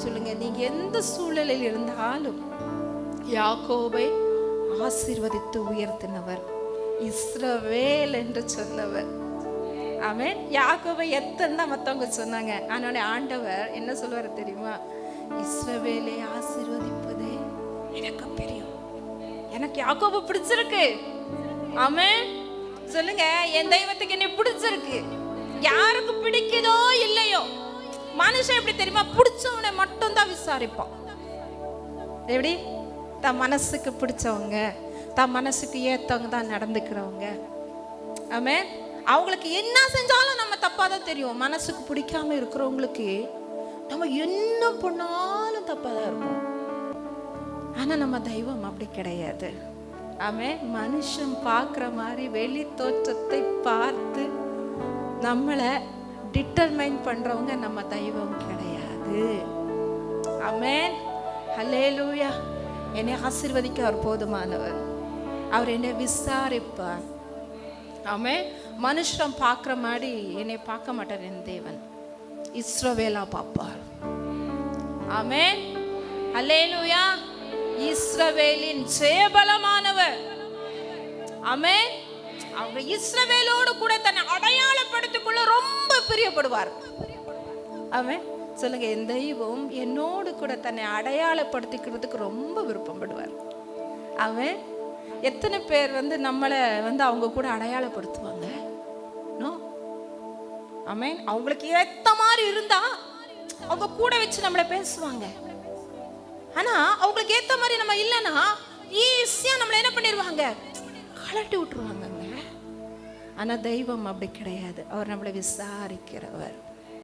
சொல்லுங்க, நீங்க எந்த சூழ்நிலையில் இருந்தாலும் யாக்கோபை ஆசீர்வதித்து உயர்த்தினவர், இஸ்ரவேல் என்று சொன்னவர். ஆமென். யாக்கோபை எத்தனை மத்தவங்க சொன்னாங்க, ஆனா ஆண்டவர் என்ன சொல்வாரு தெரியுமா? இஸ்ரவேலை ஆசீர்வதிப்பதே எனக்கு பிரியம். எனக்கு யாக்கோபு பிடிச்சிருக்கு. ஆமென். சொல்லுங்க, என் தெய்வத்துக்கு என்ன பிடிச்சிருக்கு. யாருக்கு பிடிக்குதோ இல்லையோ, மனுஷன் எப்படி தெரியுமா? பிடிச்சவனை மட்டும் தான் விசாரிப்பான். எப்படி? தன் மனசுக்கு பிடிச்சவங்க, தன் மனசுக்கு ஏத்தவங்க தான் நடந்துக்கிறவங்க. ஆமென். அவங்களுக்கு என்ன செஞ்சாலும் நம்ம தப்பா தான் தெரியும். மனசுக்கு பிடிக்காம இருக்கிறவங்களுக்கு நம்ம என்ன பண்ணாலும் தப்பா தான் இருக்கும். ஆனா நம்ம தெய்வம் அப்படி கிடையாது. ஆமென். மனுஷன் பார்க்குற மாதிரி வெளி தோற்றத்தை பார்த்து நம்மளை டிட்டர்மைன் பண்றவங்க நம்ம தெய்வம் கிடையாது. ஆமென். ஹல்லேலூயா. என்னை ஆசீர்வதிக்க அவர் போதுமானவர். அவர் என்னை விசாரிப்பார். ஆமென். மனுஷன் பார்க்குற மாதிரி என்னை பார்க்க மாட்டார். என் தேவன் இஸ்ரவேலா பார்ப்பார். ஆமென். ஹல்லேலூயா. இஸ்ரவேலின் ஜெயபலமானவர். ஆமென். அவங்க இஸ்ரவேலோடு கூட தன்னை அடையாளப்படுத்திக் கொள்ள ரொம்ப பிரியப்படுவார். ஆமென். சொல்லுங்க, என் தெய்வம் என்னோடு கூட தன்னை அடையாளப்படுத்திக்கிறதுக்கு ரொம்ப விருப்பப்படுவார். ஆமென். எத்தனை பேர் நம்மளை அவங்க கூட அடையாளப்படுத்துவாங்க? நோ. ஆமென். அவங்களுக்கு ஏத்த மாதிரி இருந்தா அவங்க கூட வச்சு நம்மளை பேசுவாங்க. ஆனா அவங்களுக்கு ஏத்த மாதிரி நம்ம இல்லைன்னா ஈஸியா நம்மளை என்ன பண்ணிடுவாங்க? கலட்டி விட்டுருவாங்க. ஆனா தெய்வம் அப்படி கிடையாது. அவர் நம்மளை விசாரிக்கிறவர்.